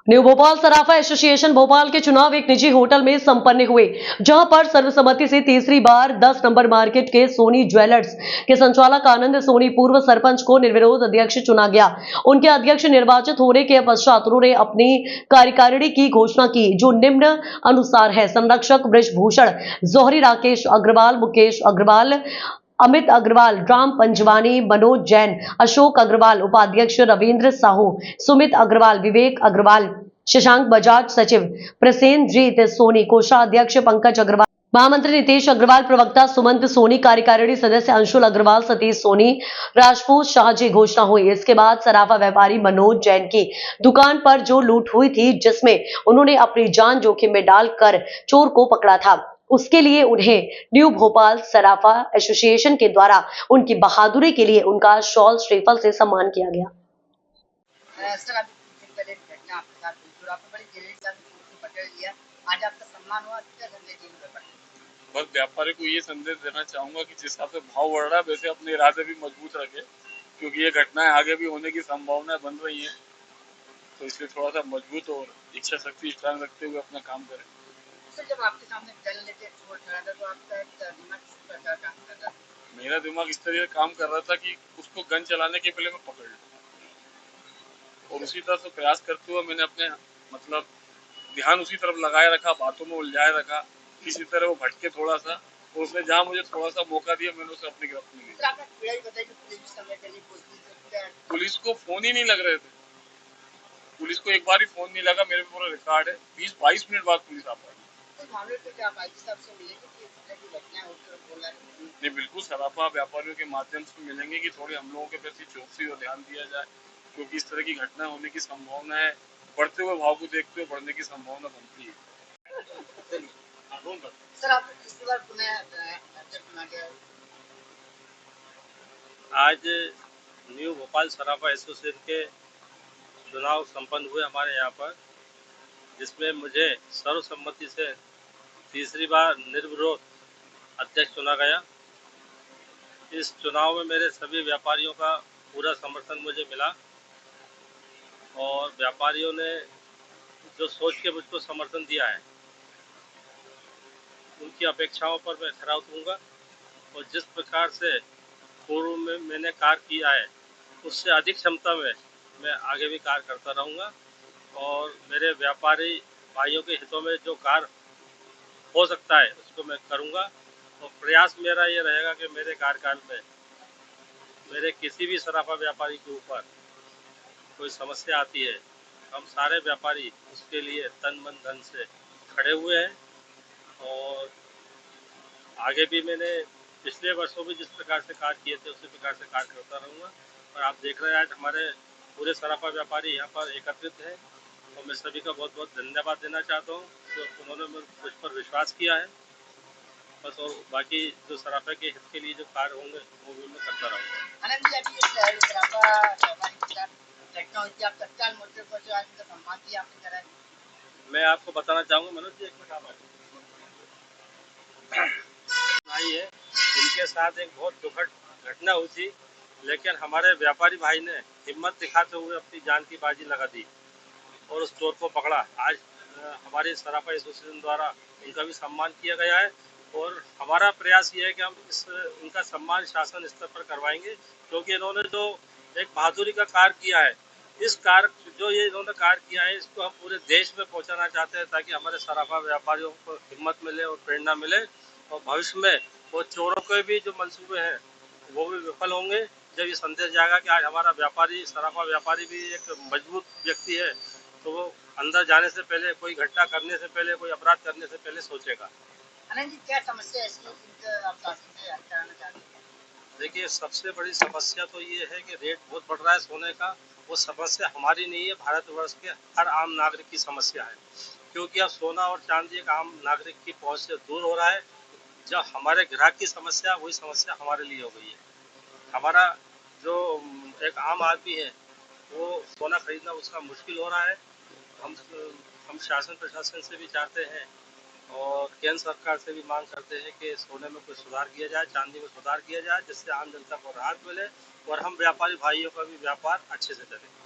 New Bhopal सराफा association Bhopal के चुनाव एक निजी होटल में संपन्न हुए, जहां पर सर्वसम्मति से तीसरी बार 10 नंबर मार्केट के सोनी ज्वेलर्स के संचालक आनंद सोनी पूर्व सरपंच को निर्विरोध अध्यक्ष चुना गया। उनके अध्यक्ष निर्वाचित होने के पश्चात उन्होंने अपनी कार्यकारिणी की घोषणा की, जो निम्न अनुसार है। संरक्षक ब्रजभूषण, जौहरी राकेश अग्रवाल, मुकेश अग्रवाल, अमित अग्रवाल, राम पंजवानी, मनोज जैन, अशोक अग्रवाल, उपाध्यक्ष रविंद्र साहू, सुमित अग्रवाल, विवेक अग्रवाल, शशांक बजाज, सचिव प्रसेनजीत सोनी, कोषाध्यक्ष पंकज अग्रवाल, महामंत्री नीतीश अग्रवाल, प्रवक्ता सुमंत सोनी, कार्यकारिणी सदस्य अंशुल अग्रवाल, सतीश सोनी, राजपूत शाहजी घोषणा हुई। इसके बाद सराफा व्यापारी मनोज जैन की दुकान पर जो लूट हुई थी, जिसमें उन्होंने अपनी जान जोखिम में डालकर चोर को पकड़ा था, उसके लिए उन्हें न्यू भोपाल सराफा एसोसिएशन के द्वारा उनकी बहादुरी के लिए उनका शॉल श्रीफल से सम्मान किया गया। सर, अभी कुछ दिन पहले घटना आपके साथ हुई और आपने बड़ी दिलेरी के साथ उसको पकड़ लिया। आज आपका सम्मान हुआ, क्या संदेश देंगे व्यापारी? बस व्यापारी को ये संदेश देना चाहूंगा कि जिस हिसाब से भाव बढ़ रहा है, वैसे अपने इरादे भी मजबूत रखे, क्योंकि ये घटनाएं आगे भी होने की संभावनाएं बन रही हैं। तो इसलिए थोड़ा सा मजबूत और इच्छा शक्ति स्ट्रांग रखते हुए अपना काम करें। सर, जब आपके सामने गन लेके चोर खड़ा था तो आपका दिमाग किस प्रकार काम कर रहा था? मेरा दिमाग इस तरह काम कर रहा था कि उसको गन चलाने के पहले मैं पकड़ लूं, और उसी तरह से प्रयास करते हुए मैंने अपने मतलब ध्यान उसी तरफ लगाए रखा, बातों में उलझाए रखा, किसी तरह वो भटके थोड़ा सा, और उसने जहाँ मुझे थोड़ा सा मौका दिया, मैंने उसे अपनी गिरफ्त में लिया। सर, आपने पूरा ही बताया कि पुलिस समय के लिए पुलिस को फोन ही नहीं लग रहे थे, पुलिस को एक बार ही फोन नहीं लगा। मेरे पूरा रिकॉर्ड है, 20-22 मिनट बाद पुलिस आ पाई। नहीं, बिल्कुल सराफा व्यापारियों के माध्यम से मिलेंगे कि थोड़ी हम लोगों के प्रति चौकसी और ध्यान दिया जाए, क्योंकि इस तरह की घटना होने की संभावना है, बढ़ते हुए भाव को देखते हुए बढ़ने की संभावना बनती है। सर, आप किस बार पुनः अध्यक्ष बना गया? आज न्यू भोपाल सराफा एसोसिएशन के चुनाव संपन्न हुए हमारे यहाँ पर, जिसमें मुझे सर्वसम्मति से तीसरी बार निर्विरोध अध्यक्ष चुना गया। इस चुनाव में मेरे सभी व्यापारियों का पूरा समर्थन मुझे मिला, और व्यापारियों ने जो सोच के मुझको समर्थन दिया है, उनकी अपेक्षाओं पर मैं खरा उतरूंगा, और जिस प्रकार से पूर्व में मैंने कार्य किया है, उससे अधिक क्षमता में मैं आगे भी कार्य करता रहूंगा, और मेरे व्यापारी भाइयों के हितों में जो कार्य हो सकता है उसको मैं करूंगा। और प्रयास मेरा ये रहेगा कि मेरे कार्यकाल में मेरे किसी भी सराफा व्यापारी के ऊपर कोई समस्या आती है, हम सारे व्यापारी उसके लिए तन मन धन से खड़े हुए हैं। और आगे भी मैंने पिछले वर्षों में जिस प्रकार से कार्य किए थे, उसी प्रकार से कार्य करता रहूँगा। और आप देख रहे हैं आज हमारे पूरे सराफा व्यापारी यहाँ पर एकत्रित हैं, और मैं सभी का बहुत बहुत धन्यवाद देना चाहता हूँ, तो उन्होंने मुझ पर विश्वास किया है बस। और बाकी जो सराफा के हित के लिए जो कार्य होंगे वो भी मैं करता रहूँगा। आनंद जी, अभी सराफा व्यापारी के साथ घटना हुई थी, आप तत्काल मोर्चे पर जो आज उनका सम्मान किया आपने करा? मैं आपको बताना चाहूँगा, मनोज जी एक मिनट आप आई है, इनके साथ एक बहुत दुखद घटना हुई थी, लेकिन हमारे व्यापारी भाई ने हिम्मत दिखाते हुए अपनी जान की बाजी लगा दी और उस चोर को पकड़ा। आज हमारे सराफा एसोसिएशन द्वारा उनका भी सम्मान किया गया है, और हमारा प्रयास ये है कि हम उनका सम्मान शासन स्तर पर करवाएंगे, क्योंकि इन्होंने जो एक बहादुरी का कार्य किया है, इस कार्य जो ये इन्होंने कार्य किया है, इसको हम पूरे देश में पहुंचाना चाहते हैं, ताकि हमारे सराफा व्यापारियों को हिम्मत मिले और प्रेरणा मिले, और भविष्य में वो चोरों के भी जो मंसूबे हैं वो भी विफल होंगे, जब ये संदेश जाएगा कि आज हमारा व्यापारी सराफा व्यापारी भी एक मजबूत व्यक्ति है, तो वो अंदर जाने से पहले, कोई घटना करने से पहले, कोई अपराध करने से पहले सोचेगा। आनंद जी, क्या समस्या ऐसी है जिनका आप शासन से हल कराना चाहते हैं? देखिए, सबसे बड़ी समस्या तो ये है कि रेट बहुत बढ़ रहा है सोने का। वो समस्या हमारी नहीं है, भारतवर्ष के हर आम नागरिक की समस्या है, क्योंकि अब सोना और चांदी एक आम नागरिक की पहुंच से दूर हो रहा है। जब हमारे ग्राहक की समस्या, वही समस्या हमारे लिए हो गई है। हमारा जो एक आम आदमी है, वो सोना खरीदना उसका मुश्किल हो रहा है। हम शासन प्रशासन से भी चाहते हैं, और केंद्र सरकार से भी मांग करते हैं कि सोने में कुछ सुधार किया जाए, चांदी में सुधार किया जाए, जिससे आम जनता को राहत मिले और हम व्यापारी भाइयों का भी व्यापार अच्छे से चले।